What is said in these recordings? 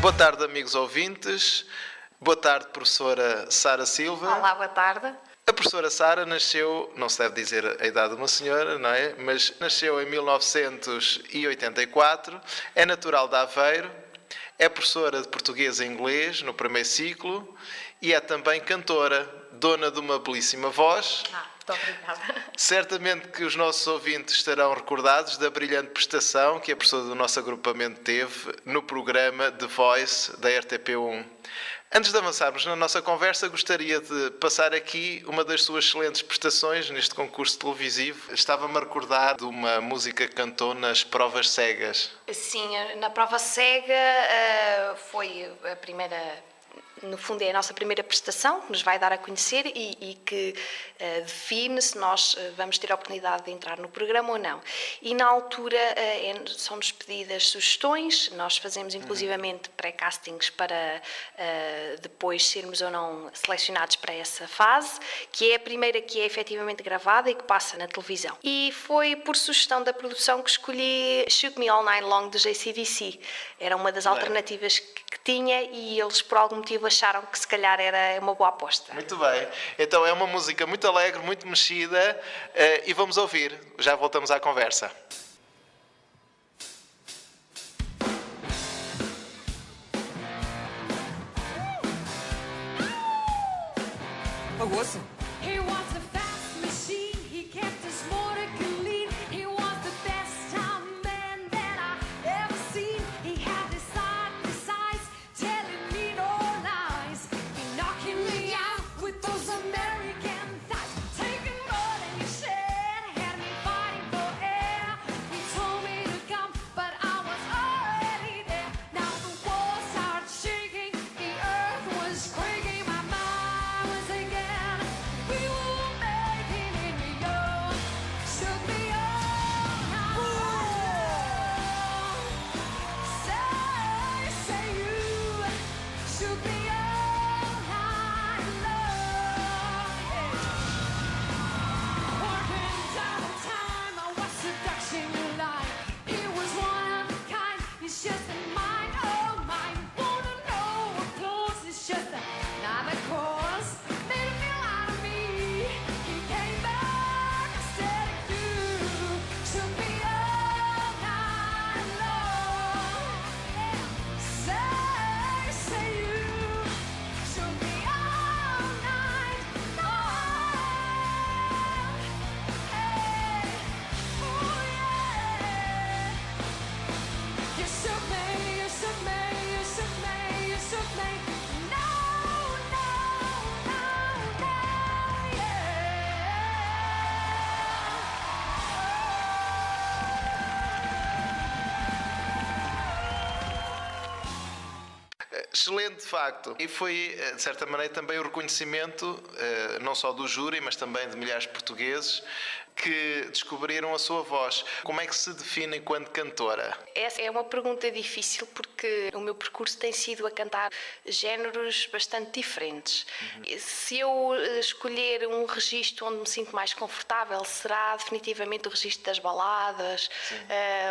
Boa tarde, amigos ouvintes. Boa tarde, professora Sara Silva. Olá, boa tarde. A professora Sara nasceu, não se deve dizer a idade de uma senhora, não é? Mas nasceu em 1984, é natural de Aveiro, é professora de português e inglês no primeiro ciclo e é também cantora, dona de uma belíssima voz. Muito obrigada. Certamente que os nossos ouvintes estarão recordados da brilhante prestação que a professora do nosso agrupamento teve no programa The Voice da RTP1. Antes de avançarmos na nossa conversa, gostaria de passar aqui uma das suas excelentes prestações neste concurso televisivo. Estava-me a recordar de uma música que cantou nas provas cegas. Sim, na prova cega foi a primeira, no fundo é a nossa primeira prestação que nos vai dar a conhecer e que define se nós vamos ter a oportunidade de entrar no programa ou não. E na altura são-nos pedidas sugestões, nós fazemos inclusivamente pré-castings para depois sermos ou não selecionados para essa fase, que é a primeira que é efetivamente gravada e que passa na televisão. E foi por sugestão da produção que escolhi Shook Me All Night Long de AC/DC. Era uma das alternativas que tinha e eles por algum motivo acharam que se calhar era uma boa aposta. Muito bem. Então é uma música muito alegre, muito mexida e vamos ouvir. Já voltamos à conversa. Oh, moça. He was a fast machine, he kept his motor clean. He was the best man that I ever seen. He had his eyes telling me no lies. He knocking me out with those American thighs. Taking more than he said, had me fighting for air. He told me to come, but I was already there. Now the walls started shaking, the earth was quaking, my mind was again. We were making it New York, shook me all night. Say you, shook me all night long. Working down the time, I was seduction line. It was one of a kind, it's just a mind of mine. Wanna know what clothes, it's just another course. Made a meal out of me. He came back and said you shook me all night long. Say you shook me all night long. Hey, oh yeah. You shook me, you shook me, you shook me, you shook me. No, no, no, no, Excelente, de facto. E foi, de certa maneira, também o reconhecimento, não só do júri, mas também de milhares de portugueses que descobriram a sua voz. Como é que se define enquanto cantora? Essa é uma pergunta difícil porque o meu percurso tem sido a cantar géneros bastante diferentes. Se eu escolher um registro onde me sinto mais confortável, será definitivamente o registro das baladas,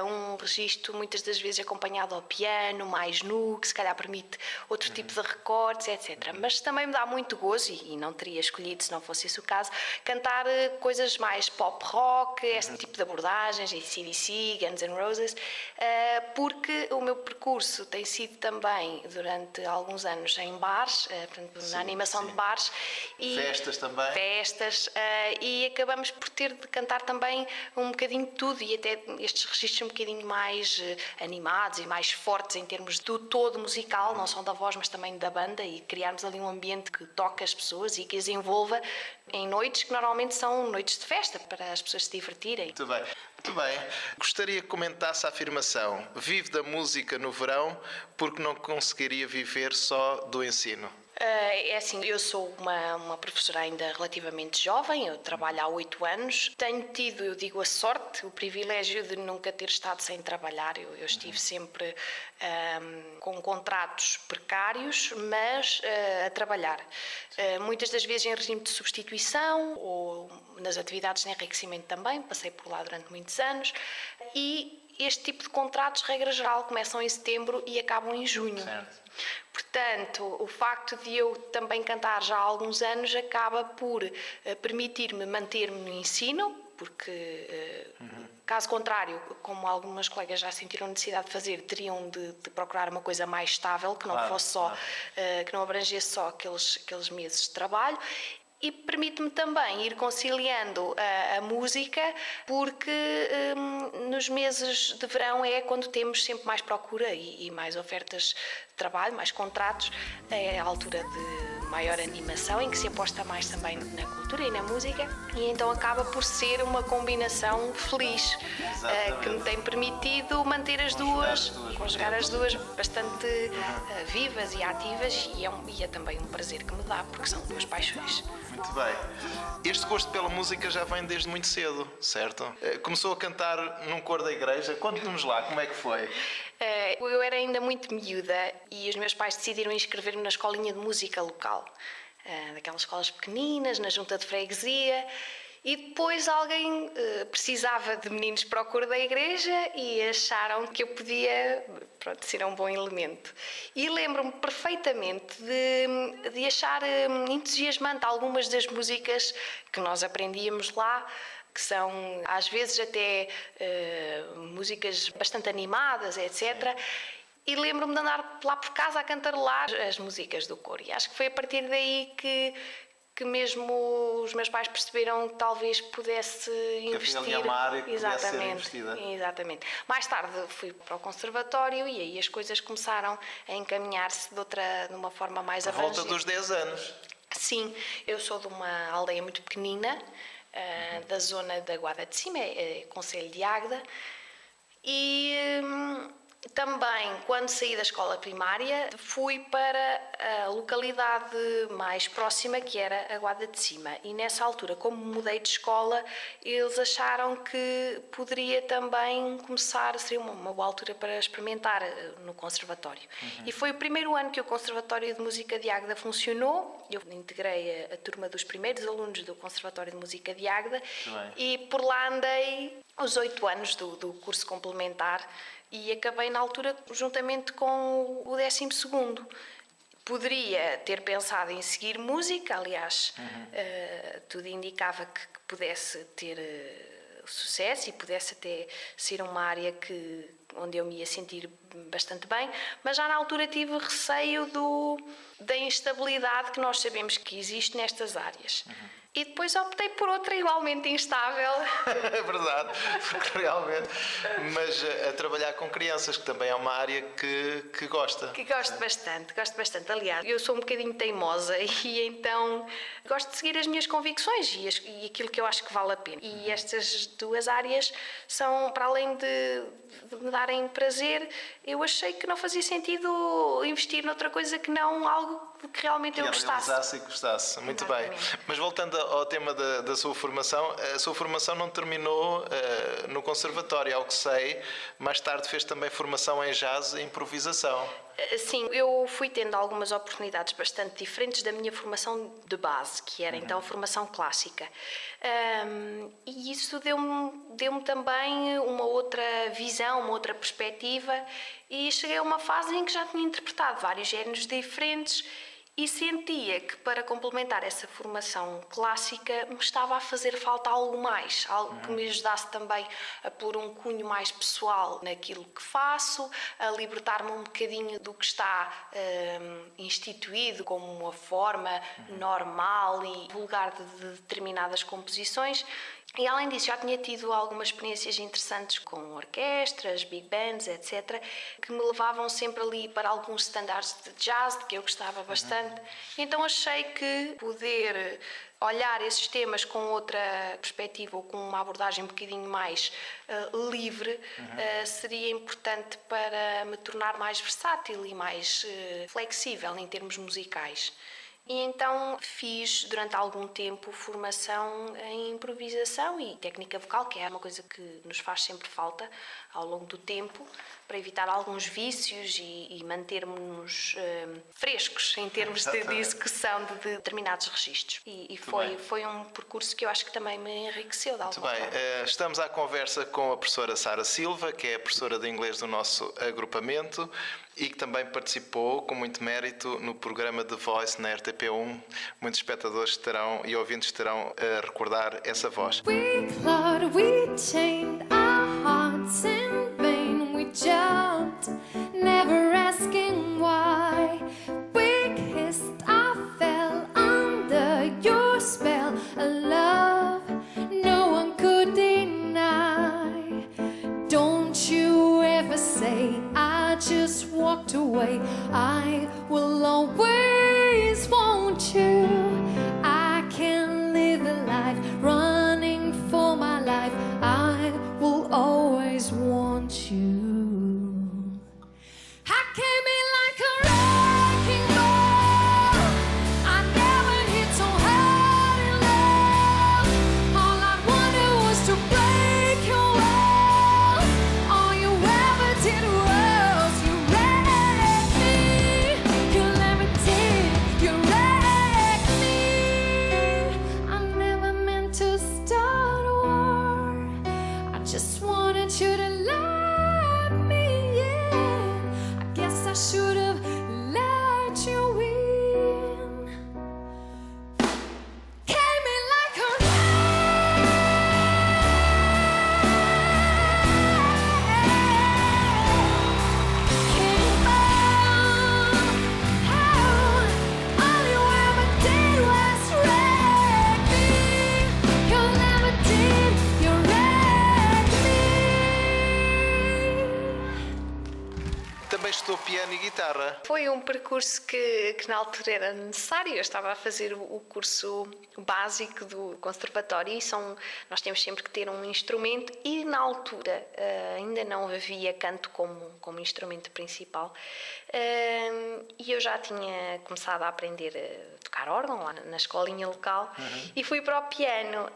um registro muitas das vezes acompanhado ao piano, mais nu, que se calhar permite outro tipo de recordes, etc. Mas também me dá muito gozo, e não teria escolhido se não fosse esse o caso, cantar coisas mais pop rock, este tipo de abordagens, AC/DC, Guns N' Roses, porque o meu percurso tem sido também, durante alguns anos, em bares, na animação de bares. E Festas também? Festas, e acabamos por ter de cantar também um bocadinho de tudo, e até estes registros um bocadinho mais animados e mais fortes em termos do todo musical, não só da voz, mas também da banda, e criarmos ali um ambiente que toque as pessoas e que as envolva em noites que normalmente são noites de festa, para as pessoas se divertirem. Muito bem. Muito bem. Gostaria que comentasse a afirmação: vive da música no verão porque não conseguiria viver só do ensino. É assim, eu sou uma professora ainda relativamente jovem, eu trabalho há 8 anos. Tenho tido, eu digo, a sorte, o privilégio de nunca ter estado sem trabalhar. Eu estive sempre com contratos precários, mas a trabalhar. Muitas das vezes em regime de substituição ou nas atividades de enriquecimento também, passei por lá durante muitos anos. E este tipo de contratos, regra geral, começam em setembro e acabam em junho. Certo. Portanto, o facto de eu também cantar já há alguns anos acaba por permitir-me manter-me no ensino, porque, caso contrário, como algumas colegas já sentiram necessidade de fazer, teriam de procurar uma coisa mais estável, que não fosse só, que não abrangesse só aqueles meses de trabalho. E permite-me também ir conciliando a música, porque nos meses de verão é quando temos sempre mais procura e mais ofertas de trabalho, mais contratos. É a altura de maior animação, em que se aposta mais também na cultura e na música, e então acaba por ser uma combinação feliz, que me tem permitido manter as duas, conjugar as duas bastante vivas e ativas, e é também um prazer que me dá, porque são duas paixões. Muito bem. Este gosto pela música já vem desde muito cedo, certo? Começou a cantar num coro da igreja. Conte-nos lá, como é que foi? Eu era ainda muito miúda e os meus pais decidiram inscrever-me na escolinha de música local, daquelas escolas pequeninas, na junta de freguesia. E depois alguém precisava de meninos para o coro da igreja e acharam que eu podia, ser um bom elemento. E lembro-me perfeitamente de achar entusiasmante algumas das músicas que nós aprendíamos lá, que são às vezes até músicas bastante animadas, etc. E lembro-me de andar lá por casa a cantarolar as músicas do coro. E acho que foi a partir daí que mesmo os meus pais perceberam que talvez pudesse investir. Que amar e que pudesse ser Exatamente, investida. exatamente. Mais tarde fui para o conservatório e aí as coisas começaram a encaminhar-se de uma forma mais Por abrangente. volta dos 10 anos. Sim, eu sou de uma aldeia muito pequenina, da zona da Guarda de Cima, Concelho de Águeda, e também, quando saí da escola primária, fui para a localidade mais próxima, que era a Guarda de Cima. E nessa altura, como mudei de escola, eles acharam que poderia também começar, seria uma boa altura para experimentar no conservatório. E foi o primeiro ano que o Conservatório de Música de Águeda funcionou. Eu integrei a turma dos primeiros alunos do Conservatório de Música de Águeda e por lá andei os 8 anos do curso complementar. E acabei na altura juntamente com o 12º. Poderia ter pensado em seguir música, aliás, tudo indicava que pudesse ter sucesso e pudesse até ser uma área onde eu me ia sentir bastante bem, mas já na altura tive receio da instabilidade que nós sabemos que existe nestas áreas. E depois optei por outra igualmente instável. É verdade, porque realmente. Mas a trabalhar com crianças, que também é uma área que gosta. Que gosto bastante. Aliás, eu sou um bocadinho teimosa e então gosto de seguir as minhas convicções e aquilo que eu acho que vale a pena. E estas duas áreas são, para além de me darem prazer, eu achei que não fazia sentido investir noutra coisa que não algo que realmente eu gostasse. Realizasse e gostasse. Muito bem. Mas voltando ao tema da sua formação, a sua formação não terminou no conservatório, ao que sei. Mais tarde fez também formação em jazz e improvisação. Sim, eu fui tendo algumas oportunidades bastante diferentes da minha formação de base, que era então a formação clássica. E isso deu-me também uma outra visão, uma outra perspectiva, e cheguei a uma fase em que já tinha interpretado vários géneros diferentes e sentia que para complementar essa formação clássica me estava a fazer falta algo mais, algo que me ajudasse também a pôr um cunho mais pessoal naquilo que faço, a libertar-me um bocadinho do que está instituído como uma forma normal e vulgar de determinadas composições. E além disso, já tinha tido algumas experiências interessantes com orquestras, big bands, etc., que me levavam sempre ali para alguns standards de jazz, de que eu gostava bastante. Então achei que poder olhar esses temas com outra perspectiva ou com uma abordagem um bocadinho mais livre seria importante para me tornar mais versátil e mais flexível em termos musicais. E então fiz durante algum tempo formação em improvisação e técnica vocal, que é uma coisa que nos faz sempre falta ao longo do tempo, para evitar alguns vícios e mantermos-nos frescos em termos de execução de determinados registros. E foi um percurso que eu acho que também me enriqueceu de alguma Muito bem, forma. estamos à conversa com a professora Sara Silva, que é a professora de inglês do nosso agrupamento e que também participou com muito mérito no programa The Voice na RTP1. Muitos espectadores terão e ouvintes terão a recordar essa voz. We clawed, we chained our hearts in vain. We jumped, never asking why. We kissed, I fell under your spell. A love no one could deny. Don't you ever say I just walked away. I will always want you. I can live a life running for my life. I will always want you. I came in like a wrecking ball. I never hit so hard in love. All I wanted was to break your walls. All you ever did was you wrecked me. You never did, you wrecked me. I never meant to start a war. I just wanted you to let me in. I guess I should have let you in. Came in like a wrecking ball. All you ever did was wreck me. You never did, you wrecked me. Também estudou piano e guitarra. Foi um percurso que na altura era necessário. Eu estava a fazer o curso básico do conservatório e nós temos sempre que ter um instrumento e na altura ainda não havia canto como instrumento principal. E eu já tinha começado a aprender a tocar órgão lá na escolinha local e fui para o piano,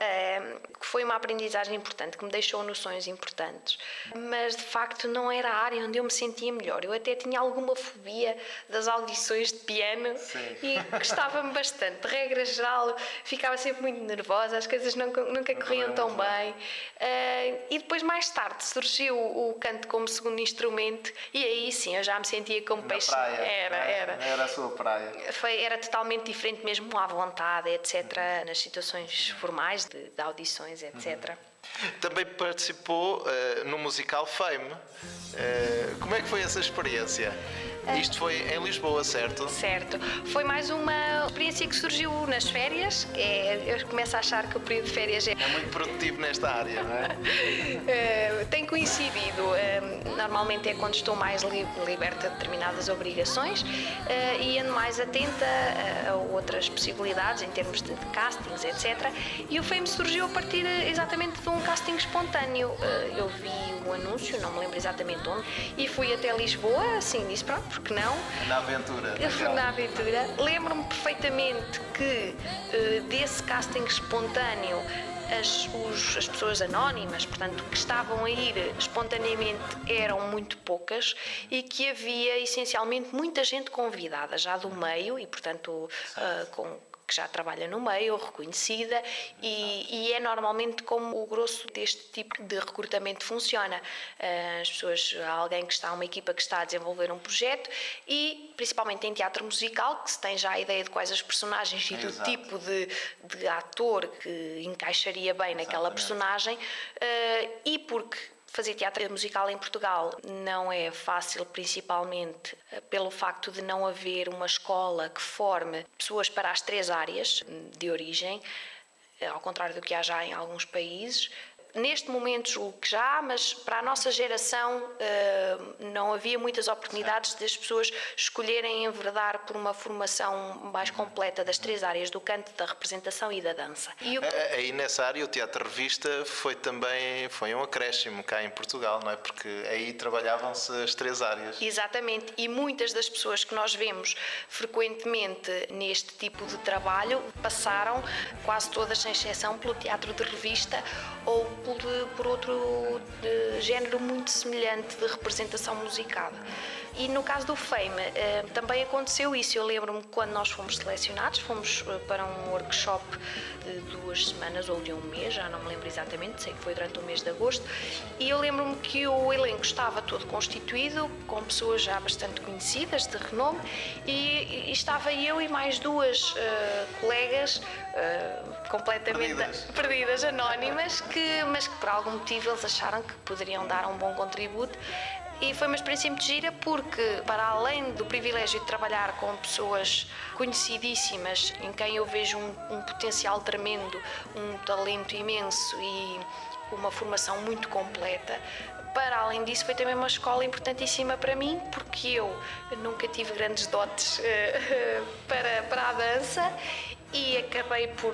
que foi uma aprendizagem importante, que me deixou noções importantes. Mas de facto não era a área onde eu me sentia melhor. Eu até tinha alguma fobia das audições de piano. Sim. E gostava-me bastante. De regra geral, ficava sempre muito nervosa, as coisas nunca corriam tão bem. E depois, mais tarde, surgiu o canto como segundo instrumento e aí sim, eu já me sentia como peixe. Praia. Era a sua praia. Era totalmente diferente, mesmo à vontade, etc., nas situações formais, de audições, etc. Também participou no musical Fame. Como é que foi essa experiência? Isto foi em Lisboa, certo? Certo. Foi mais uma experiência que surgiu nas férias. Eu começo a achar que o período de férias É muito produtivo nesta área, não é? tem coincidido. Normalmente é quando estou mais liberta de determinadas obrigações e ando mais atenta a outras possibilidades em termos de castings, etc. E o Fame surgiu a partir exatamente de um casting espontâneo. Eu vi o anúncio, não me lembro exatamente onde, e fui até Lisboa, assim, disse pronto, porque não? Na aventura. Eu fui na aventura. Lembro-me perfeitamente que desse casting espontâneo as pessoas anónimas, portanto, que estavam a ir espontaneamente eram muito poucas e que havia essencialmente muita gente convidada já do meio e, portanto, que já trabalha no meio, reconhecida, e é normalmente como o grosso deste tipo de recrutamento funciona. As pessoas, há alguém que está, uma equipa que está a desenvolver um projeto e, principalmente em teatro musical, que se tem já a ideia de quais as personagens e do tipo de ator que encaixaria bem naquela personagem, e porque fazer teatro musical em Portugal não é fácil, principalmente pelo facto de não haver uma escola que forme pessoas para as 3 áreas de origem, ao contrário do que há já em alguns países. Neste momento julgo que já, mas para a nossa geração não havia muitas oportunidades das pessoas escolherem enverdar por uma formação mais completa das 3 áreas do canto, da representação e da dança. E Aí nessa área o Teatro Revista foi um acréscimo cá em Portugal, não é? Porque aí trabalhavam-se as 3 áreas. Exatamente, e muitas das pessoas que nós vemos frequentemente neste tipo de trabalho passaram, quase todas sem exceção, pelo teatro de revista ou por outro género muito semelhante de representação musicada. E no caso do Fame também aconteceu isso. Eu lembro-me quando nós fomos selecionados, fomos para um workshop de 2 semanas ou de um mês, já não me lembro exatamente, sei que foi durante o mês de agosto, e eu lembro-me que o elenco estava todo constituído, com pessoas já bastante conhecidas, de renome, e estava eu e mais 2 colegas completamente perdidas, anónimas, mas que por algum motivo eles acharam que poderiam dar um bom contributo. E foi uma experiência muito gira porque, para além do privilégio de trabalhar com pessoas conhecidíssimas, em quem eu vejo um potencial tremendo, um talento imenso e uma formação muito completa, para além disso foi também uma escola importantíssima para mim, porque eu nunca tive grandes dotes para a dança e acabei por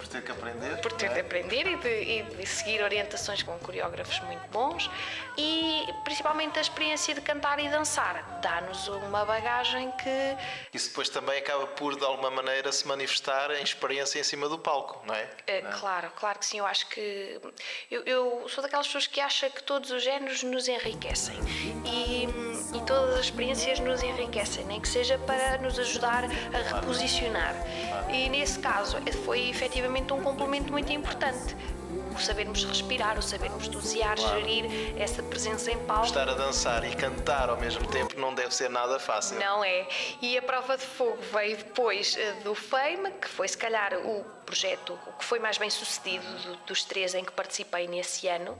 ter que aprender. Por ter de aprender e de seguir orientações com coreógrafos muito bons, e principalmente a experiência de cantar e dançar dá-nos uma bagagem que... Isso depois também acaba por, de alguma maneira, se manifestar em experiência em cima do palco, não é? Claro que sim. Eu acho que... Eu sou daquelas pessoas que acha que todos os géneros nos enriquecem e todas as experiências nos enriquecem, nem que seja para nos ajudar a reposicionar. E nesse caso foi efetivamente um complemento muito importante. O sabermos respirar, o sabermos dosear, gerir essa presença em palco. Estar a dançar e cantar ao mesmo tempo não deve ser nada fácil. Não é. E a prova de fogo veio depois do Fame, que foi se calhar o projeto que foi mais bem sucedido dos 3 em que participei nesse ano,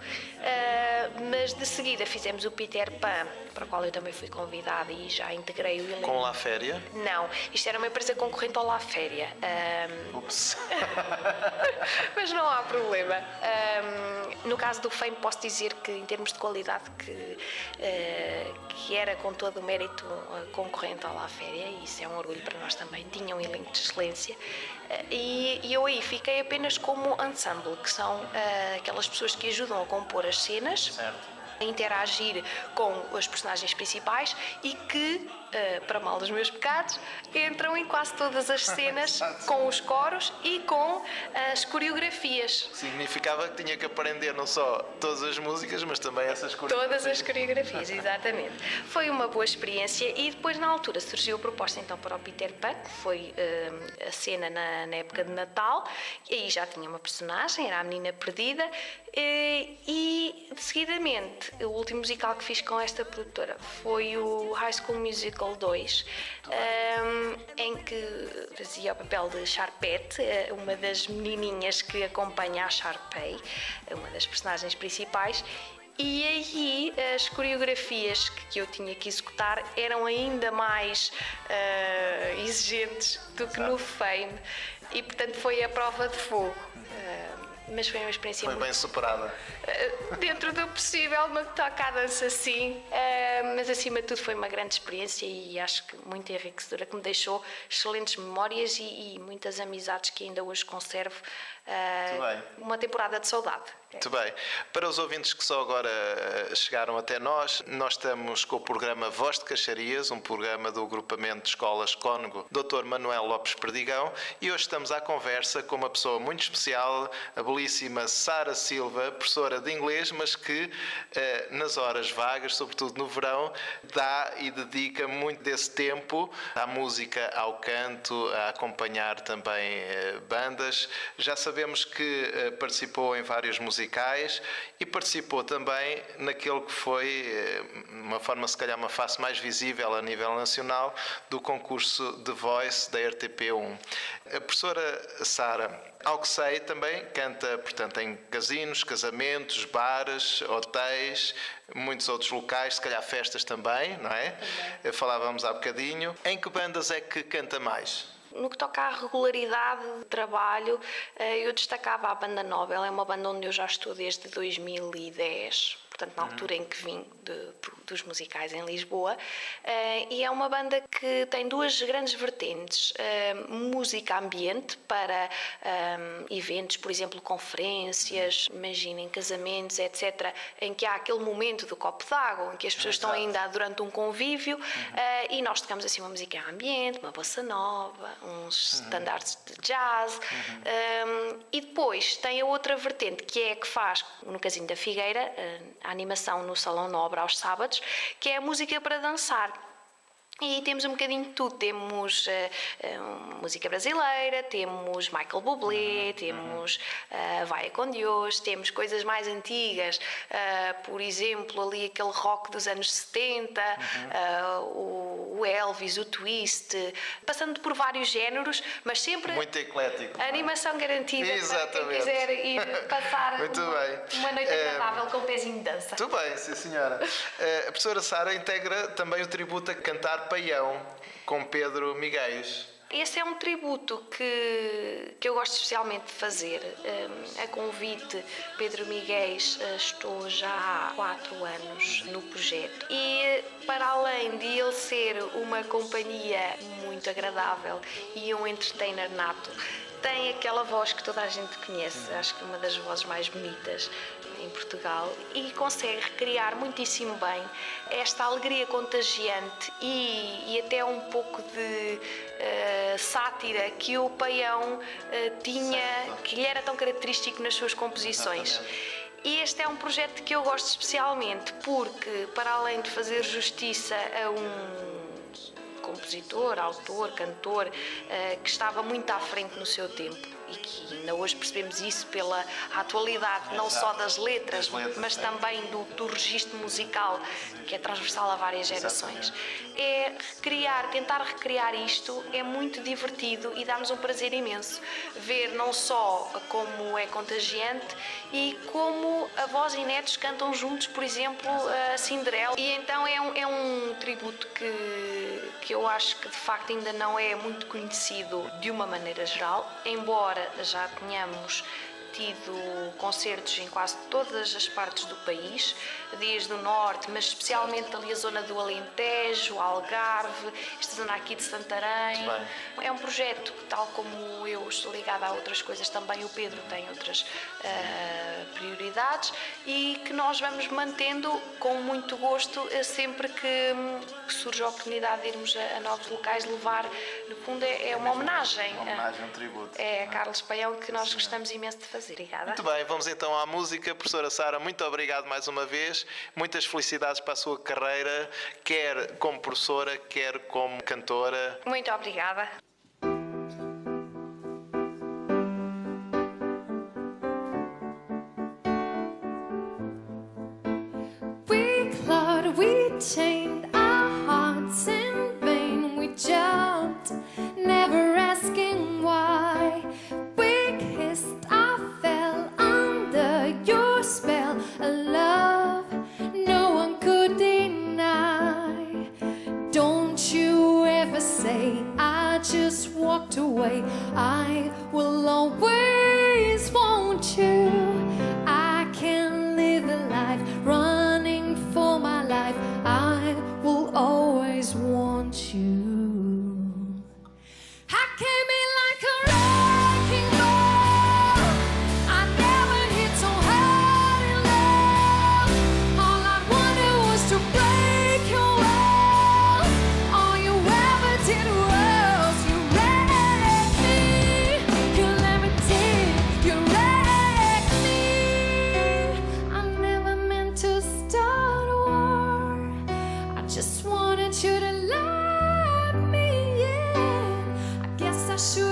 mas de seguida fizemos o Peter Pan, para o qual eu também fui convidada e já integrei o elenco. Com La Féria? Não, isto era uma empresa concorrente ao La Féria. Ups. Mas não há problema. No caso do Fame posso dizer que em termos de qualidade que era com todo o mérito concorrente ao La Féria, e isso é um orgulho para nós também, tinha um elenco de excelência, e eu aí fiquei apenas como ensemble, que são aquelas pessoas que ajudam a compor as cenas, Certo. a interagir com os personagens principais e que, para mal dos meus pecados, entram em quase todas as cenas com os coros e com as coreografias. Significava que tinha que aprender não só todas as músicas, mas também essas coreografias. Todas as coreografias, exatamente. Foi uma boa experiência e depois, na altura, surgiu a proposta então para o Peter Pan, que foi a cena na época de Natal, e aí já tinha uma personagem, era a menina perdida, e seguidamente o último musical que fiz com esta produtora foi o High School Musical 2, em que fazia o papel de Sharpette, uma das menininhas que acompanha a Sharpay, uma das personagens principais. E aí as coreografias que eu tinha que executar eram ainda mais exigentes do que no Fame, e portanto foi a prova de fogo. Mas foi uma experiência Foi bem superada. Dentro do possível, no que toca à dança, sim. Mas acima de tudo foi uma grande experiência e acho que muito enriquecedora, que me deixou excelentes memórias e muitas amizades que ainda hoje conservo. Uma temporada de saudade. Muito bem. Para os ouvintes que só agora chegaram até nós estamos com o programa Voz de Caixarias, um programa do agrupamento de escolas Cónigo Dr. Manuel Lopes Perdigão, e hoje estamos à conversa com uma pessoa muito especial, a belíssima Sara Silva, professora de inglês, mas que nas horas vagas, sobretudo no verão, dá e dedica muito desse tempo à música, ao canto, a acompanhar também bandas. Já sabemos que participou em vários musicais e participou também naquele que foi, uma forma se calhar uma face mais visível a nível nacional, do concurso The Voice da RTP1. A professora Sara, ao que sei, também canta, portanto, em casinos, casamentos, bares, hotéis, muitos outros locais, se calhar festas também, não é? Também. Falávamos há bocadinho. Em que bandas é que canta mais? No que toca à regularidade de trabalho, eu destacava a Banda Nobel, é uma banda onde eu já estou desde 2010, portanto na altura em que vim dos musicais em Lisboa, e é uma banda que tem duas grandes vertentes: música ambiente para eventos, por exemplo, conferências, imaginem casamentos, etc., em que há aquele momento do copo d'água, em que as pessoas estão ainda durante um convívio, e nós tocamos assim uma música ambiente, uma bossa nova, uns standards de jazz, e depois tem a outra vertente, que é a que faz, no Casinho da Figueira, a animação no Salão Nobre aos sábados, que é a música para dançar. E temos um bocadinho de tudo, temos música brasileira, temos Michael Bublé, temos Vaia com Deus, temos coisas mais antigas, por exemplo, ali aquele rock dos anos 70, o Elvis, o Twist, passando por vários géneros, mas sempre muito eclético. A animação garantida. Exatamente. Para quem quiser ir passar uma noite agradável com um pezinho de dança. Muito bem, sim senhora. A professora Sara integra também o tributo a Cantar Paião, com Pedro Miguéis. Esse é um tributo que eu gosto especialmente de fazer. A convite, Pedro Miguéis, estou já há 4 anos no projeto. E para além de ele ser uma companhia muito agradável e um entertainer nato, tem aquela voz que toda a gente conhece, acho que uma das vozes mais bonitas em Portugal, e consegue recriar muitíssimo bem esta alegria contagiante e até um pouco de sátira que o Paião tinha, que lhe era tão característico nas suas composições. E este é um projeto que eu gosto especialmente porque, para além de fazer justiça a um compositor, autor, cantor, que estava muito à frente no seu tempo e que ainda hoje percebemos isso pela atualidade, não só das letras, mas também do registro musical, que é transversal a várias gerações. Tentar recriar isto é muito divertido e dá-nos um prazer imenso ver não só como é contagiante e como avós e netos cantam juntos, por exemplo, a Cinderela. E então é um tributo que eu acho que de facto ainda não é muito conhecido de uma maneira geral, embora já tenhamos tido concertos em quase todas as partes do país, desde o norte, mas especialmente ali a zona do Alentejo, Algarve, esta zona aqui de Santarém. É um projeto que, tal como eu estou ligada a outras coisas, também o Pedro tem outras prioridades e que nós vamos mantendo com muito gosto sempre que surge a oportunidade de irmos a novos locais, levar, no fundo é uma homenagem. Uma homenagem, um tributo. É a Carlos Paião, que nós gostamos imenso de fazer. Obrigada. Muito bem, vamos então à música. Professora Sara, muito obrigado mais uma vez. Muitas felicidades para a sua carreira, quer como professora, quer como cantora. Muito obrigada. We clawed, we chained our hearts in vain. We jumped, never asking why. We kissed, I fell under your spell. A love no one could deny. Don't you ever say I just walked away. I will always want you. I can't live a life running for my life. I will always want you. I came in like a wrecking ball. I never hit so hard in love. All I wanted was to break your will. All you ever did was you wrecked me. You never did, you wrecked me. I never meant to start a war. I just wanted you to love me, yeah. I guess I should